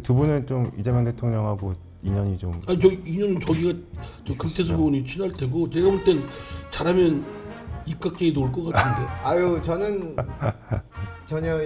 그 두 분은 좀 이재명 대통령하고 인연이 좀 아니 저 인연은 저기가 저 금태섭 의원이 친할 테고 제가 볼 땐 잘하면 입각쟁이도 올 것 같은데 아유 저는 전혀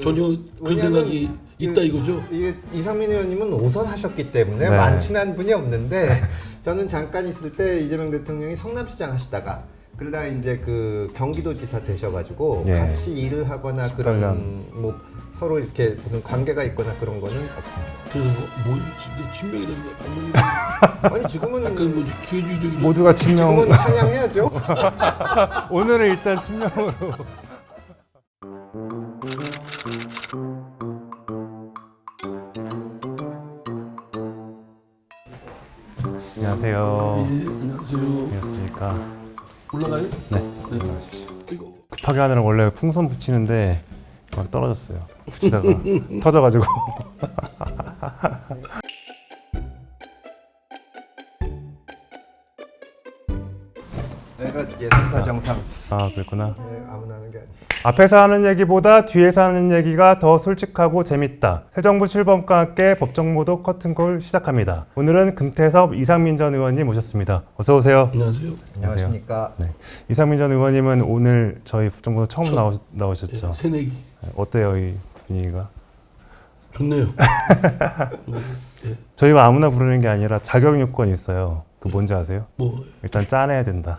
전혀 그런 생각이 있다 이거죠. 이게 이상민 의원님은 5선 하셨기 때문에 네. 많친한 분이 없는데 저는 잠깐 있을 때 이재명 대통령이 성남시장 하시다가 그러다 이제 그 경기도지사 되셔가지고 예. 같이 일을 하거나 18년. 그런 뭐 서로 이렇게 무슨 관계가 있거나 그런 거는 없습니다. 그래서 뭐예요? 진짜 친명이라는 게 맞는 거 아니 지금은 약간 뭐 기회주의적인 모두가 친명. 지금은 찬양해야죠. 오늘은 일단 친명으로. 안녕하세요. 예, 안녕하세요. 안녕하십니까. 올라가요? 네. 이거 급하게 하느라 원래 풍선 붙이는데 막 떨어졌어요. 붙이다가 터져가지고. 내가 예상사 정상 아 그랬구나. 아무나 하는 게 아니에요. 앞에서 하는 얘기보다 뒤에서 하는 얘기가 더 솔직하고 재밌다. 새 정부 출범과 함께 법정모독 커튼콜 시작합니다. 오늘은 금태섭 이상민 전 의원님 모셨습니다. 어서 오세요. 안녕하세요. 안녕하십니까. 네. 이상민 전 의원님은 오늘 저희 법정모독 처음 나오셨죠? 예, 새내기 어때요 이 분위기가? 좋네요. 저희가 아무나 부르는 게 아니라 자격 요건이 있어요. 그 뭔지 아세요? 뭐 일단 짜내야 된다.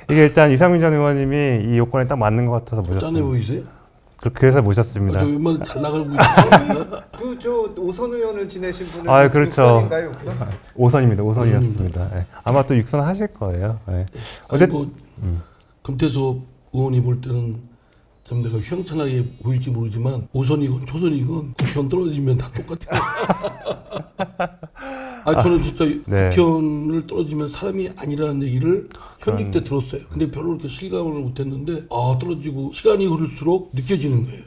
이게 일단 이상민 전 의원님이 이 요건에 딱 맞는 것 같아서 짠해 모셨습니다. 보이세요? 그래서 모셨습니다. 저 웬만하면 잘 나가고 있어요. 그저 오선 의원을 지내신 분은 아, 그렇죠. 육선인가요, 육선? 5선입니다. 5선이었습니다. 네. 아마 또 6선 하실 거예요. 네. 아니 뭐 금태섭 의원이 볼 때는 좀 내가 휘황찬하게 보일지 모르지만 5선이건 초선이건 국회의원 떨어지면 다 똑같아요. 아 저는 진짜 네. 국회의원을 떨어지면 사람이 아니라는 얘기를 현직 때 들었어요. 근데 별로 그렇게 실감을 못했는데 아 떨어지고 시간이 흐를수록 느껴지는 거예요.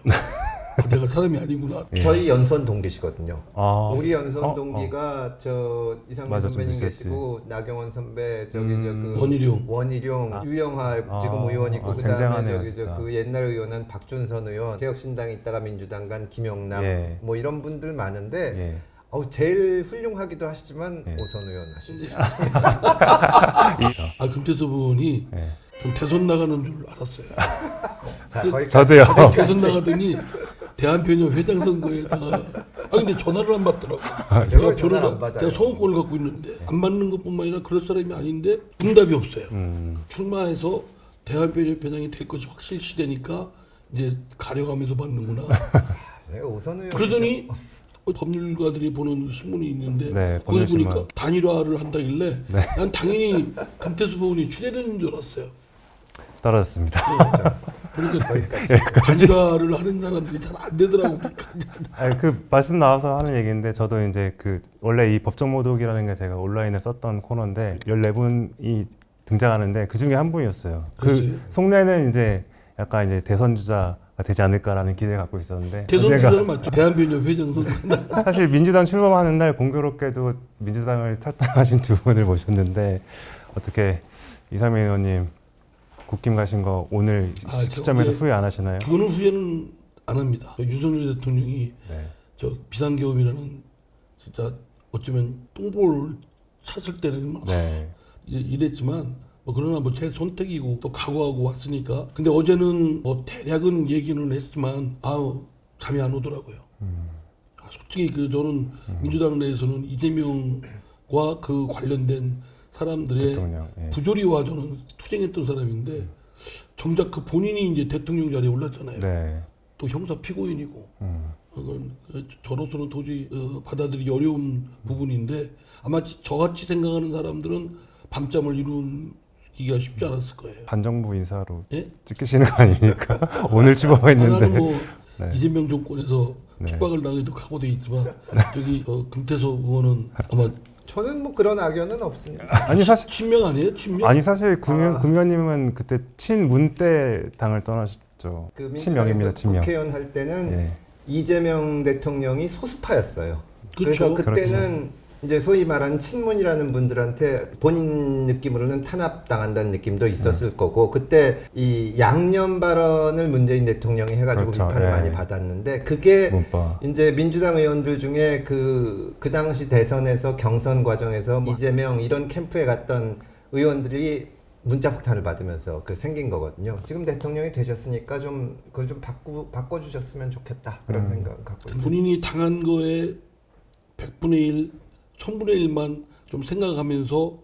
아, 내가 사람이 아니구나. 예. 저희 연선 동기시거든요. 아, 우리 연선 동기가 저 이상민 맞아, 좀 선배님 있었지. 계시고 나경원 선배 저기 저그 원희룡. 유영하 지금 의원 있고 그다음에 쟁쟁하네요, 저기 진짜. 저 그 옛날 의원은 박준선 의원 개혁신당 있다가 민주당 간 김영남 예. 뭐 이런 분들 많은데 예. 제일 훌륭하기도 하시지만 예. 오선 의원 하시죠. 아 금태섭 의원이 예. 전 대선 나가는 줄 알았어요. 자, 거기까지. 저도요. 대선 나가더니 대한변협 회장 선거에다가 근데 전화를 안 받더라고. 제가 내가 전화 안 변호사 받아요. 내가 성우권을 갖고 있는데 안 받는 것뿐만 아니라 그럴 사람이 아닌데 응답이 없어요. 출마해서 대한변협 회장이 될 것이 확실시되니까 이제 가려가면서 받는구나. 내가 오선 의원 그러더니 법률가들이 보는 신문이 있는데 네, 거기 법률신문. 보니까 단일화를 한다길래 난 당연히 금태섭 의원이 추대되는 줄 알았어요. 떨어졌습니다. 그러니까 단일화를 하는 사람들이 잘 안 되더라고. 아니, 그 말씀 나와서 하는 얘기인데 저도 이제 그 원래 이 법정모독이라는 게 제가 온라인에 썼던 코너인데 14분이 등장하는데 그 중에 한 분이었어요. 그 그랬어요? 속내는 이제 약간 이제 대선 주자가 되지 않을까라는 기대를 갖고 있었는데 대선 제가 주자는 맞죠. 대한변협 회장 선거. 사실 민주당 출범하는 날 공교롭게도 민주당을 탈당하신 두 분을 모셨는데 어떻게 이상민 의원님 국김 가신 거 오늘 시점에서 후회 안 하시나요? 그거는 후회는 안 합니다. 윤석열 대통령이 네. 저 비상계엄이라는 진짜 어쩌면 똥볼 찼을 때는 막 네. 이랬지만 뭐 그러나 뭐 제 선택이고 또 각오하고 왔으니까. 근데 어제는 뭐 대략은 얘기는 했지만 아우 잠이 안 오더라고요. 솔직히 그 저는 민주당 내에서는 이재명과 그 관련된 사람들의 대통령, 예. 부조리와 저는 투쟁했던 사람인데 정작 그 본인이 이제 대통령 자리에 올랐잖아요. 네. 또 형사 피고인이고 그건 저로서는 도저히 받아들이기 어려운 부분인데 아마 저같이 생각하는 사람들은 밤잠을 이루기가 쉽지 않았을 거예요. 반정부 인사로 예? 찍히시는 거 아닙니까? 오늘 나는 출범했는데. 뭐 네. 이재명 정권에서 네. 핍박을 당해도 각오돼 있지만 저기 금태섭 의원은 아마 저는 뭐 그런 악연은 없습니다. 아니 사실 친명 아니에요? 친명? 아니 사실 금연님은 그때 친문때 당을 떠나셨죠. 그 친명입니다. 민주당에서 친명. 국회의원 할 때는 예. 이재명 대통령이 소수파였어요. 그렇죠. 그래서 그때는 이제 소위 말하는 친문이라는 분들한테 본인 느낌으로는 탄압당한다는 느낌도 있었을 거고 그때 이 양념 발언을 문재인 대통령이 해가지고 그렇죠. 비판을 예. 많이 받았는데 그게 문파. 이제 민주당 의원들 중에 그 당시 대선에서 경선 과정에서 이재명 이런 캠프에 갔던 의원들이 문자 폭탄을 받으면서 그 생긴 거거든요. 지금 대통령이 되셨으니까 좀 그걸 좀 바꿔주셨으면 좋겠다 그런 생각 갖고 있습니다. 본인이 당한 거에 100분의 1, 1000분의 1만 좀 생각하면서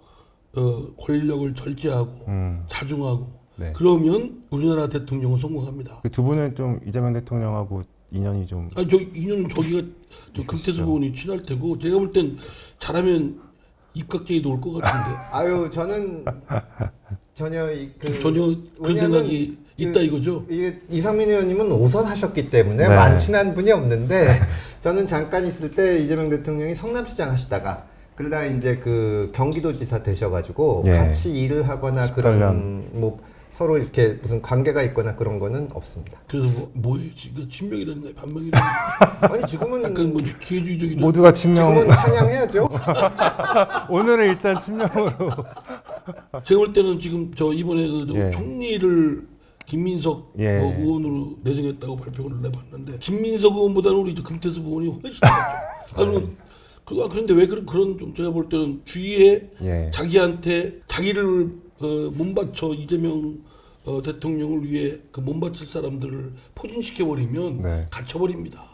권력을 절제하고 자중하고 네. 그러면 우리나라 대통령은 성공합니다. 그 두 분은 좀 이재명 대통령하고 인연이 좀 아니 저 인연은 저기가 저 금태섭 의원이 친할 테고 제가 볼 땐 잘하면 입각제에도 올 것 같은데 아유 저는 전혀 전혀 그런 생각이 있다 이거죠. 이게 이상민 의원님은 오선하셨기 때문에 네. 만친한 분이 없는데 저는 잠깐 있을 때 이재명 대통령이 성남시장 하시다가 그러다가 이제 그 경기도지사 되셔가지고 예. 같이 일을 하거나 18년. 그런 뭐 서로 이렇게 무슨 관계가 있거나 그런 거는 없습니다. 그래서 뭐예요? 지금 친명이라는 거야, 반명이라는 거야. 아니 지금은 약간 뭐 기회주의적인 모두가 친명. 지금은 찬양해야죠. 오늘은 일단 친명으로. 제가 볼 때는 지금 저 이번에 그 예. 총리를 김민석 예. 의원으로 내정했다고 발표를 내봤는데 김민석 의원보다는 우리 금태섭 의원이 훨씬 낫죠. 그런데 왜 그런 좀 제가 볼 때는 주위에 예. 자기한테 자기를 몸바쳐 이재명 대통령을 위해 그 몸바칠 사람들을 포진시켜 버리면 네. 갇혀버립니다.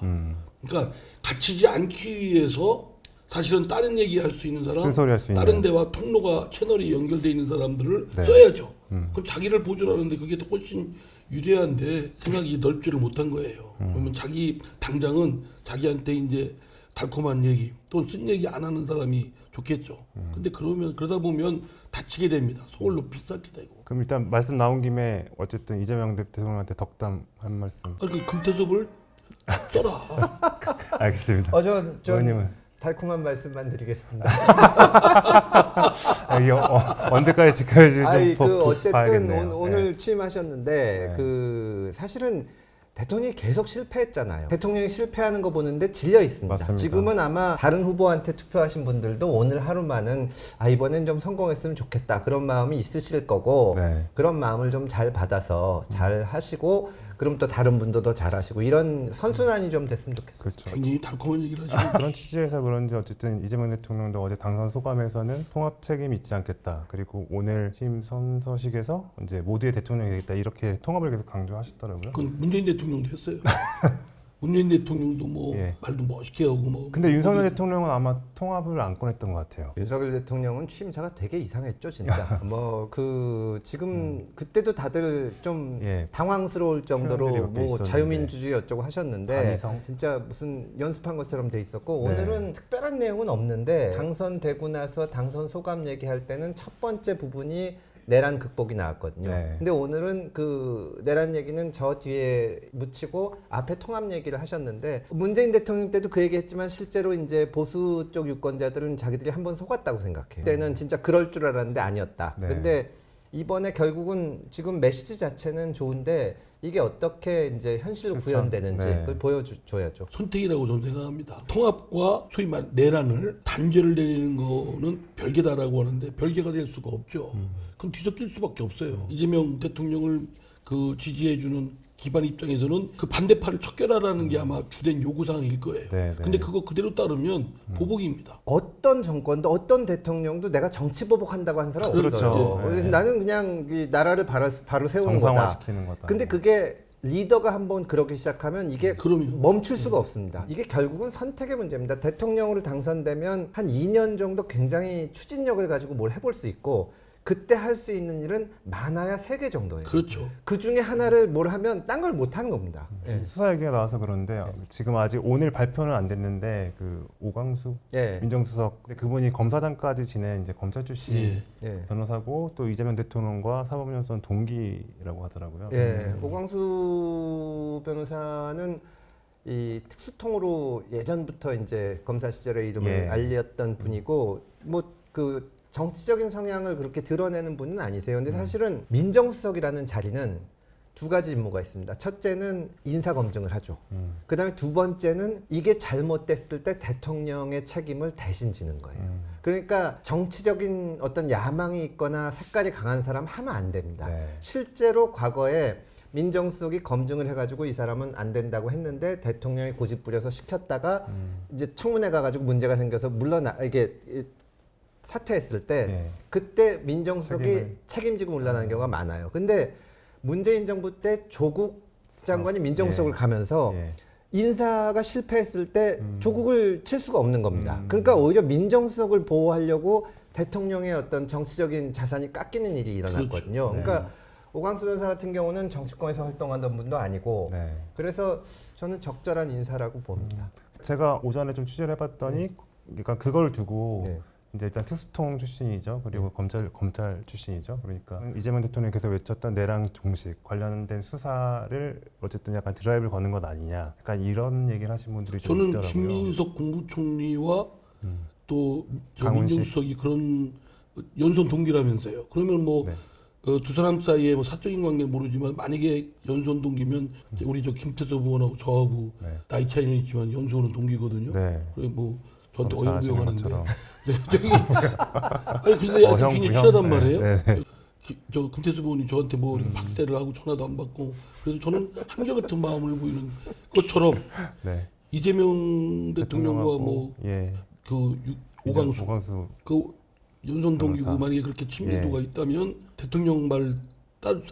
그러니까 갇히지 않기 위해서 사실은 다른 얘기할 수 있는 사람, 쓴소리 할수 있는. 다른 데와 통로가 채널이 연결돼 있는 사람들을 네. 써야죠. 그럼 자기를 보존하는데 그게 더 훨씬 유리한데 생각이 넓지를 못한 거예요. 그러면 자기 당장은 자기한테 이제 달콤한 얘기 또는 쓴 얘기 안 하는 사람이 좋겠죠. 근데 그러다 보면 다치게 됩니다. 속을 높이 쌓게 되고. 그럼 일단 말씀 나온 김에 어쨌든 이재명 대통령한테 덕담 한 말씀. 그 금태섭을 써라. 알겠습니다. 전 의원님은 달콤한 말씀만 드리겠습니다. 이게 언제까지 지켜야 될지 아니 좀 어쨌든 봐야겠네요. 오늘 네. 취임하셨는데 네. 그 사실은 대통령이 계속 실패했잖아요. 대통령이 실패하는 거 보는데 질려 있습니다. 맞습니다. 지금은 아마 다른 후보한테 투표하신 분들도 오늘 하루만은 이번엔 좀 성공했으면 좋겠다 그런 마음이 있으실 거고 네. 그런 마음을 좀 잘 받아서 잘 하시고 그럼 또 다른 분도 더 잘하시고 이런 선순환이 좀 됐으면 좋겠어요. 그렇죠. 굉장히 달콤한 얘기를 하시고 그런 취지에서 그런지 어쨌든 이재명 대통령도 어제 당선 소감에서는 통합 책임이 있지 않겠다. 그리고 오늘 취임 선서식에서 이제 모두의 대통령이 되겠다. 이렇게 통합을 계속 강조하셨더라고요. 그건 문재인 대통령도 했어요. 문재인 대통령도 뭐 예. 말도 멋있게 하고 뭐. 근데 윤석열 대통령은 아마 통합을 안 꺼냈던 것 같아요. 윤석열 대통령은 취임사가 되게 이상했죠, 진짜. 지금 그때도 다들 좀 예. 당황스러울 정도로 표현들이 몇개 뭐 있었는데. 자유민주주의 어쩌고 하셨는데 안희성? 진짜 무슨 연습한 것처럼 돼 있었고 네. 오늘은 특별한 내용은 없는데 당선되고 나서 당선 소감 얘기할 때는 첫 번째 부분이 내란 극복이 나왔거든요. 네. 근데 오늘은 그 내란 얘기는 저 뒤에 묻히고 앞에 통합 얘기를 하셨는데 문재인 대통령 때도 그 얘기했지만 실제로 이제 보수 쪽 유권자들은 자기들이 한번 속았다고 생각해요. 그때는 진짜 그럴 줄 알았는데 아니었다. 네. 근데 이번에 결국은 지금 메시지 자체는 좋은데 이게 어떻게 이제 현실로 그렇죠. 구현되는지 네. 그걸 보여줘야죠. 선택이라고 저는 생각합니다. 통합과 소위 말 내란을 단죄를 내리는 거는 별개다라고 하는데 별개가 될 수가 없죠. 그럼 뒤섞일 수밖에 없어요. 이재명 대통령을 그 지지해주는 기반 입장에서는 그 반대파를 척결하라는 게 아마 주된 요구사항일 거예요. 네, 네. 근데 그거 그대로 따르면 보복입니다. 어떤 정권도 어떤 대통령도 내가 정치 보복한다고 하는 사람 그렇죠. 없어요. 네. 나는 그냥 이 나라를 바로 세우는 거다. 정상화시키는 거다. 근데 그게 리더가 한번 그러기 시작하면 이게 그럼요. 멈출 수가 없습니다. 이게 결국은 선택의 문제입니다. 대통령으로 당선되면 한 2년 정도 굉장히 추진력을 가지고 뭘 해볼 수 있고 그때 할 수 있는 일은 많아야 3개 정도예요. 그렇죠. 그 중에 하나를 뭘 하면 딴 걸 못 하는 겁니다. 예. 수사 얘기가 나와서 그런데 지금 아직 오늘 발표는 안 됐는데 그 오광수 예. 민정수석 근데 그분이 검사장까지 지낸 이제 검찰 출신 예. 예. 변호사고 또 이재명 대통령과 사법연수원 동기라고 하더라고요. 예. 오광수 변호사는 이 특수통으로 예전부터 이제 검사 시절의 이름을 예. 알렸던 분이고 뭐 그 정치적인 성향을 그렇게 드러내는 분은 아니세요. 근데 사실은 민정수석이라는 자리는 두 가지 임무가 있습니다. 첫째는 인사 검증을 하죠. 그다음에 두 번째는 이게 잘못됐을 때 대통령의 책임을 대신 지는 거예요. 그러니까 정치적인 어떤 야망이 있거나 색깔이 강한 사람 하면 안 됩니다. 네. 실제로 과거에 민정수석이 검증을 해가지고 이 사람은 안 된다고 했는데 대통령이 고집 부려서 시켰다가 이제 청문회 가가지고 문제가 생겨서 이게 사퇴했을 때 네. 그때 민정수석이 책임을- 책임지고 물러나는 경우가 많아요. 근데 문재인 정부 때 조국 장관이 민정수석을 예. 가면서 예. 인사가 실패했을 때 조국을 칠 수가 없는 겁니다. 그러니까 오히려 민정수석을 보호하려고 대통령의 어떤 정치적인 자산이 깎이는 일이 일어났거든요. 그렇죠. 그러니까 오광수 변호사 같은 경우는 정치권에서 활동하던 분도 아니고 네. 그래서 저는 적절한 인사라고 봅니다. 제가 오전에 좀 취재를 해봤더니 그러니까 그걸 두고 네. 이제 일단 특수통 출신이죠. 그리고 검찰 출신이죠. 그러니까 이재명 대통령이 계속 외쳤던 내랑 종식 관련된 수사를 어쨌든 약간 드라이브를 거는 것 아니냐. 약간 이런 얘기를 하신 분들이 좀 저는 있더라고요. 김민석 국무총리와 또 강훈식. 민정수석이 그런 연선 동기라면서요. 그러면 뭐 네. 두 사람 사이에 뭐 사적인 관계는 모르지만 만약에 연수원 동기면 이제 우리 저 김태섭 의원하고 저하고 네. 나이 차이는 있지만 연수원은 동기거든요. 네. 그래 뭐 저한테 너무 잘하시는 어영부영하는데 것처럼. 저기 아니 근데 하여튼 굉장히 어형부형. 친하단 말이에요. 네, 네. 저 김태섭 의원이 저한테 뭐 이렇게 박대를 하고 전화도 안 받고 그래서 저는 한결같은 마음을 보이는 것처럼 네. 이재명 대통령과 대통령하고, 뭐 예. 그 오광수 그 연선 동기고 변호사. 만약에 그렇게 친밀도가 예. 있다면 대통령 말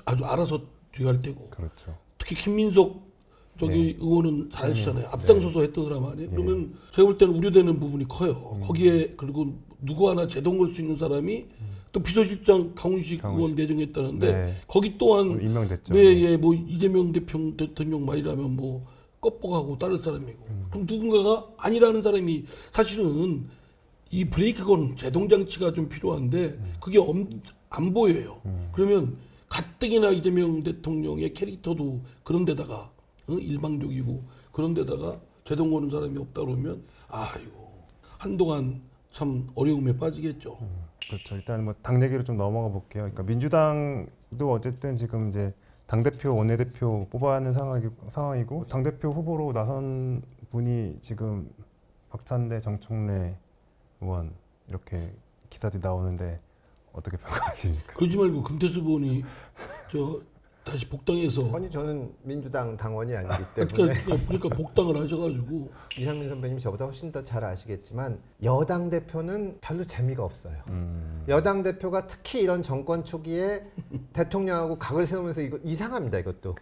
아주 알아서 뒤갈 테고 그렇죠. 특히 김민석 저기 의원은 잘 아시잖아요. 앞장서서 했던 사람 아니에요. 그러면 제가 볼 때는 우려되는 부분이 커요. 거기에 그리고 누구 하나 제동 걸 수 있는 사람이 또 비서실장 강훈식 의원 내정했다는데 네. 거기 또한 임명됐죠. 네, 뭐 이재명 대통령 말이라면 뭐 껍벅하고 다른 사람이고 그럼 누군가가 아니라는 사람이 사실은 이 브레이크건 제동 장치가 좀 필요한데 그게 안 보여요. 그러면 가뜩이나 이재명 대통령의 캐릭터도 그런 데다가 일방적이고 그런 데다가 제동 거는 사람이 없다 그러면 아이고 한동안 참 어려움에 빠지겠죠. 그렇죠. 일단 뭐 당 얘기로 좀 넘어가 볼게요. 그러니까 민주당도 어쨌든 지금 이제 당 대표, 원내대표 뽑아야 하는 상황이고 당 대표 후보로 나선 분이 지금 박찬대, 정청래 의원 이렇게 기사들이 나오는데 어떻게 평가하십니까? 그러지 말고 금태섭 의원이 저 다시 복당해서 아니 저는 민주당 당원이 아니기 때문에 그러니까 복당을 하셔가지고 이상민 선배님이 저보다 훨씬 더 잘 아시겠지만 여당 대표는 별로 재미가 없어요. 여당 대표가 특히 이런 정권 초기에 대통령하고 각을 세우면서 이거 이상합니다. 이것도.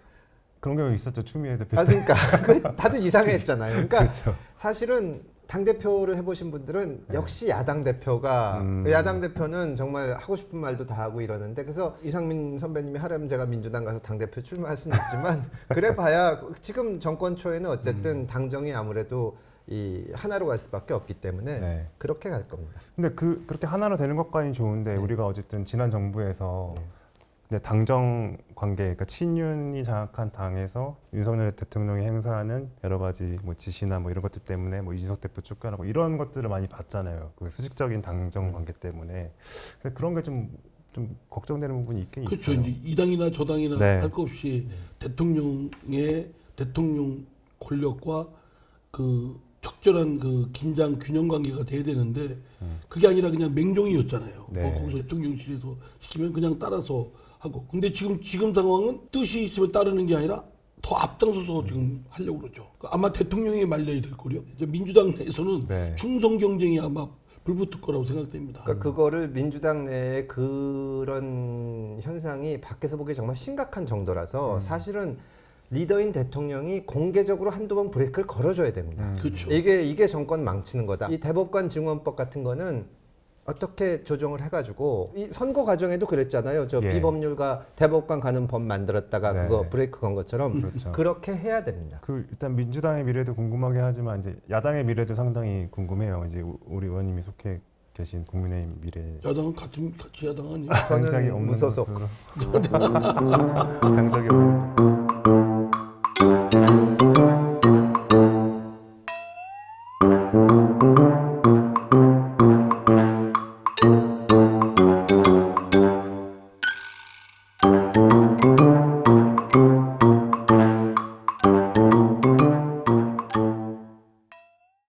그런 경우 있었죠. 추미애 대표. 아 그러니까 다들 이상했잖아요. 그러니까 그렇죠. 사실은 당 대표를 해보신 분들은 역시 야당 대표가 야당 대표는 정말 하고 싶은 말도 다 하고 이러는데 그래서 이상민 선배님이 하려면 제가 민주당 가서 당 대표 출마할 수는 있지만 그래봐야 지금 정권 초에는 어쨌든 당정이 아무래도 이 하나로 갈 수밖에 없기 때문에 네. 그렇게 갈 겁니다. 근데 그렇게 하나로 되는 것까지는 좋은데 우리가 어쨌든 지난 정부에서 근데 당정 관계, 그러니까 친윤이 장악한 당에서 윤석열 대통령이 행사하는 여러 가지 뭐 지시나 뭐 이런 것들 때문에 뭐 이준석 대표 쫓겨나고 이런 것들을 많이 봤잖아요. 그 수직적인 당정 관계 때문에 그런 게 좀 걱정되는 부분이 있긴 그렇죠. 있어요. 이제 이 당이나 저 당이나 네. 할 것 없이 대통령 권력과 그 적절한 그 긴장 균형 관계가 돼야 되는데 그게 아니라 그냥 맹종이었잖아요. 네. 거기서 대통령실에서 시키면 그냥 따라서 하고. 근데 지금 상황은 뜻이 있으면 따르는 게 아니라 더 앞장서서 지금 하려고 그러죠. 아마 대통령이 말려야 될 거요. 이제 민주당 내에서는 네. 충성 경쟁이 아마 불붙을 거라고 생각됩니다. 그러니까 그거를 민주당 내에 그런 현상이 밖에서 보기 정말 심각한 정도라서 사실은 리더인 대통령이 공개적으로 한두 번 브레이크를 걸어줘야 됩니다. 그렇죠. 이게 정권 망치는 거다. 이 대법관 증언법 같은 거는 어떻게 조정을 해가지고 이 선거 과정에도 그랬잖아요. 저 예. 비법률과 대법관 가는 법 만들었다가 네. 그거 브레이크 건 것처럼 그렇죠. 그렇게 해야 됩니다. 일단 민주당의 미래도 궁금하긴 하지만 이제 야당의 미래도 상당히 궁금해요. 이제 우리 의원님이 속해 계신 국민의힘 미래. 야당은 같이 야당 아니에요? 당적이 저는 없는 무소속. 것으로. 당적이 없는.